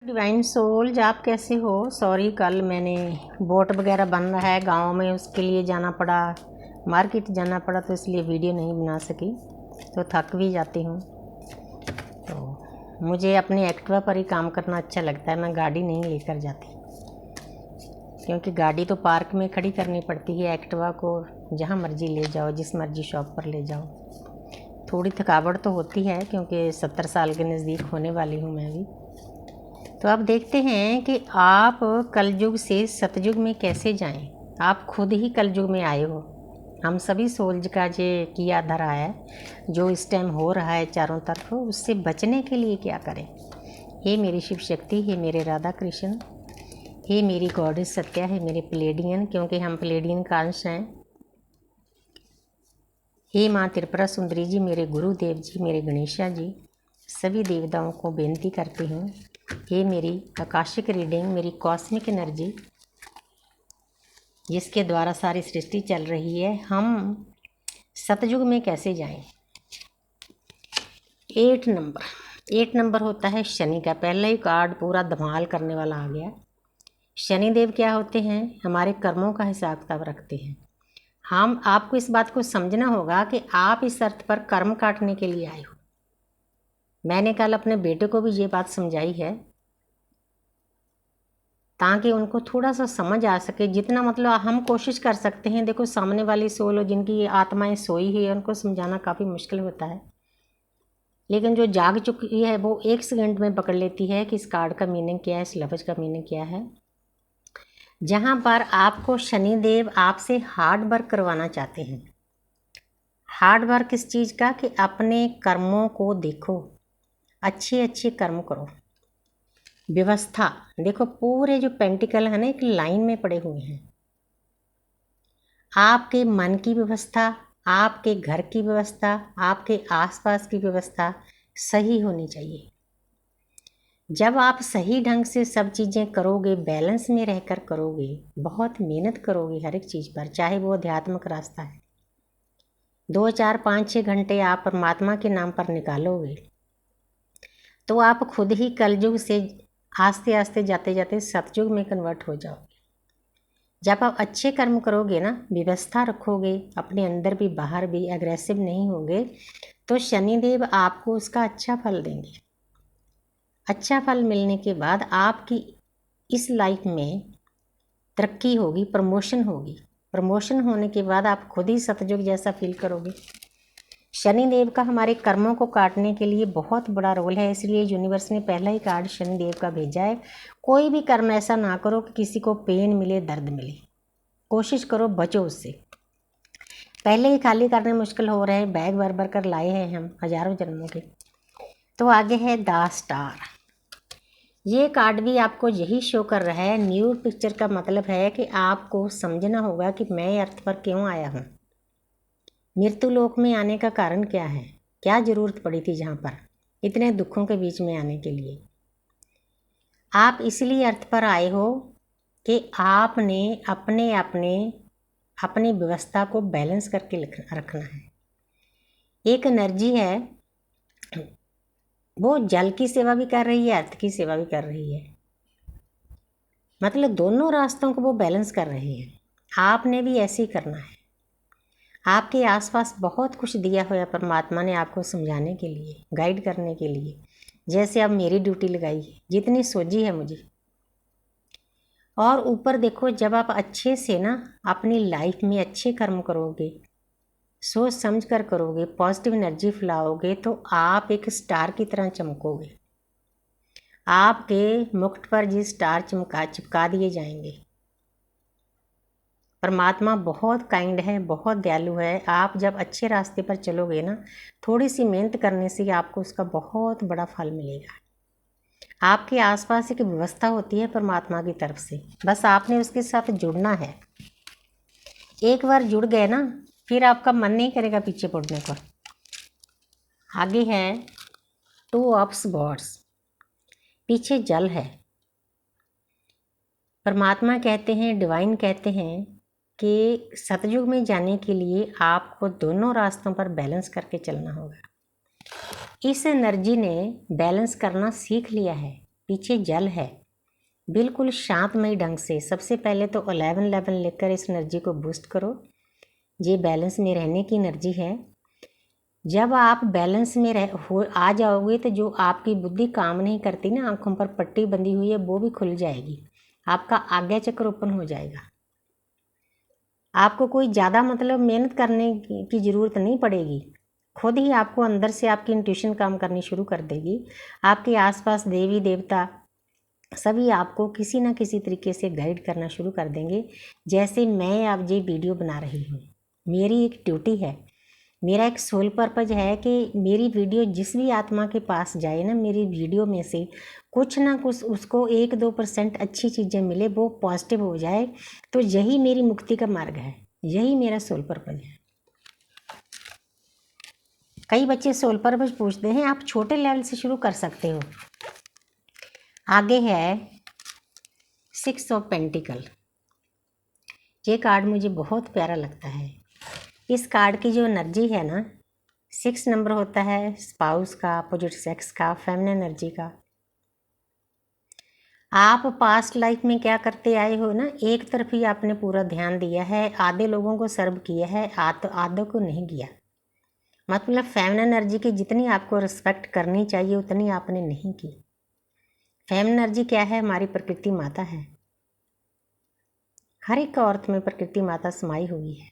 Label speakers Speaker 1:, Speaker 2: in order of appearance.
Speaker 1: Divine souls, आप कैसे हो? सॉरी, कल मैंने बोट वगैरह बन रहा है गांव में, उसके लिए जाना पड़ा, मार्केट जाना पड़ा, तो इसलिए वीडियो नहीं बना सकी। तो थक भी जाती हूँ। तो मुझे अपने एक्टिवा पर ही काम करना अच्छा लगता है। मैं गाड़ी नहीं लेकर जाती, क्योंकि गाड़ी तो पार्क में खड़ी करनी पड़ती है। एक्टिवा को जहाँ मर्जी ले जाओ, जिस मर्जी शॉप पर ले जाओ। थोड़ी थकावट तो होती है, क्योंकि 70 साल के नज़दीक होने वाली हूँ मैं भी। तो अब देखते हैं कि आप कलयुग से सतयुग में कैसे जाएं। आप खुद ही कलयुग में आए हो। हम सभी सोल्ज का जो किया धरा है, जो इस टाइम हो रहा है चारों तरफ, उससे बचने के लिए क्या करें। हे मेरी शिव शक्ति, हे मेरे राधा कृष्ण, हे मेरी गॉडेस सत्या, हे मेरे प्लेडियन, क्योंकि हम प्लेडियन का अंश हैं। हे माँ त्रिपुरा सुंदरी जी, मेरे गुरुदेव जी, मेरे गणेशा जी, सभी देवताओं को बेनती करती हूँ, हे मेरी आकाशिक रीडिंग, मेरी कॉस्मिक एनर्जी, जिसके द्वारा सारी सृष्टि चल रही है, हम सतयुग में कैसे जाएं। 8 नंबर होता है शनि का। पहला ही कार्ड पूरा धमाल करने वाला आ गया। शनिदेव क्या होते हैं? हमारे कर्मों का हिसाब किताब रखते हैं। हम आपको इस बात को समझना होगा कि आप इस अर्थ पर कर्म काटने के लिए आए हो। मैंने कल अपने बेटे को भी ये बात समझाई है, ताकि उनको थोड़ा सा समझ आ सके। जितना मतलब हम कोशिश कर सकते हैं। देखो, सामने वाली सोल, जिनकी आत्माएं सोई है, उनको समझाना काफ़ी मुश्किल होता है, लेकिन जो जाग चुकी है वो 1 सेकंड में पकड़ लेती है कि इस कार्ड का मीनिंग क्या है, इस लफ्ज़ का मीनिंग क्या है। जहाँ पर आपको शनिदेव आपसे हार्ड वर्क करवाना चाहते हैं। हार्ड वर्क किस चीज़ का? कि अपने कर्मों को देखो, अच्छे अच्छे कर्म करो। व्यवस्था देखो, पूरे जो पेंटिकल है ना, एक लाइन में पड़े हुए हैं। आपके मन की व्यवस्था, आपके घर की व्यवस्था, आपके आसपास की व्यवस्था सही होनी चाहिए। जब आप सही ढंग से सब चीज़ें करोगे, बैलेंस में रहकर करोगे, बहुत मेहनत करोगे हर एक चीज़ पर, चाहे वो आध्यात्मिक रास्ता है, 2 4 5 6 घंटे आप परमात्मा के नाम पर निकालोगे, तो आप खुद ही कलयुग से आस्ते आस्ते जाते जाते सतयुग में कन्वर्ट हो जाओगे। जब आप अच्छे कर्म करोगे ना, व्यवस्था रखोगे, अपने अंदर भी बाहर भी, एग्रेसिव नहीं होंगे, तो शनिदेव आपको उसका अच्छा फल देंगे। अच्छा फल मिलने के बाद आपकी इस लाइफ में तरक्की होगी, प्रमोशन होगी। प्रमोशन होने के बाद आप खुद ही सतयुग जैसा फील करोगे। शनिदेव का हमारे कर्मों को काटने के लिए बहुत बड़ा रोल है, इसलिए यूनिवर्स ने पहला ही कार्ड शनिदेव का भेजा है। कोई भी कर्म ऐसा ना करो कि किसी को पेन मिले, दर्द मिले। कोशिश करो बचो उससे। पहले ही खाली करने मुश्किल हो रहे हैं, बैग भर भर कर लाए हैं हम हजारों जन्मों के। तो आगे है द स्टार। ये कार्ड भी आपको यही शो कर रहा है। न्यू पिक्चर का मतलब है कि आपको समझना होगा कि मैं अर्थ पर क्यों आया हूँ, मृत्यु लोक में आने का कारण क्या है, क्या ज़रूरत पड़ी थी जहाँ पर इतने दुखों के बीच में आने के लिए। आप इसलिए अर्थ पर आए हो कि आपने अपने अपने अपनी व्यवस्था को बैलेंस करके रखना है। एक एनर्जी है, वो जल की सेवा भी कर रही है, अर्थ की सेवा भी कर रही है, मतलब दोनों रास्तों को वो बैलेंस कर रही है। आपने भी ऐसे ही करना है। आपके आसपास बहुत कुछ दिया हुआ है परमात्मा ने आपको समझाने के लिए, गाइड करने के लिए। जैसे अब मेरी ड्यूटी लगाई है, जितनी सोची है मुझे। और ऊपर देखो, जब आप अच्छे से ना अपनी लाइफ में अच्छे कर्म करोगे, सोच समझ कर करोगे, पॉजिटिव एनर्जी फैलाओगे, तो आप एक स्टार की तरह चमकोगे। आपके मुकुट पर जी स्टार चिपका दिए जाएंगे। परमात्मा बहुत काइंड है, बहुत दयालु है। आप जब अच्छे रास्ते पर चलोगे ना, थोड़ी सी मेहनत करने से आपको उसका बहुत बड़ा फल मिलेगा। आपके आसपास एक व्यवस्था होती है परमात्मा की तरफ से, बस आपने उसके साथ जुड़ना है। एक बार जुड़ गए ना, फिर आपका मन नहीं करेगा पीछे मुड़ने को। आगे है 2 ऑफ स्वॉर्ड्स। पीछे जल है। परमात्मा कहते हैं, डिवाइन कहते हैं कि सतयुग में जाने के लिए आपको दोनों रास्तों पर बैलेंस करके चलना होगा। इस एनर्जी ने बैलेंस करना सीख लिया है। पीछे जल है। बिल्कुल शांतमय ढंग से सबसे पहले तो 11 लेकर इस एनर्जी को बूस्ट करो। ये बैलेंस में रहने की एनर्जी है। जब आप बैलेंस में आ जाओगे तो जो आपकी बुद्धि काम नहीं करती ना, आंखों पर पट्टी बंधी हुई है, वो भी खुल जाएगी। आपका आज्ञा चक्र ओपन हो जाएगा। आपको कोई ज़्यादा मेहनत करने की ज़रूरत नहीं पड़ेगी। खुद ही आपको अंदर से आपकी इंट्यूशन काम करनी शुरू कर देगी। आपके आसपास देवी देवता सभी आपको किसी ना किसी तरीके से गाइड करना शुरू कर देंगे। जैसे मैं अब ये वीडियो बना रही हूँ, मेरी एक ड्यूटी है, मेरा एक सोल पर्पज है कि मेरी वीडियो जिस भी आत्मा के पास जाए ना, मेरी वीडियो में से कुछ ना कुछ उसको 1-2% अच्छी चीज़ें मिले, वो पॉजिटिव हो जाए। तो यही मेरी मुक्ति का मार्ग है, यही मेरा सोल पर्पज है। कई बच्चे सोल पर्पज पूछते हैं, आप छोटे लेवल से शुरू कर सकते हो। आगे है 6 ऑफ पेंटिकल। ये कार्ड मुझे बहुत प्यारा लगता है। इस कार्ड की जो एनर्जी है ना, 6 नंबर होता है स्पाउस का, अपोजिट सेक्स का, फेमिनिन एनर्जी का। आप पास्ट लाइफ में क्या करते आए हो ना, एक तरफ ही आपने पूरा ध्यान दिया है, आधे लोगों को सर्व किया है, आधों को नहीं किया। मतलब फेमिनिन एनर्जी की जितनी आपको रिस्पेक्ट करनी चाहिए उतनी आपने नहीं की। फेमिनिन एनर्जी क्या है? हमारी प्रकृति माता है। हर एक औरत में प्रकृति माता समाई हुई है।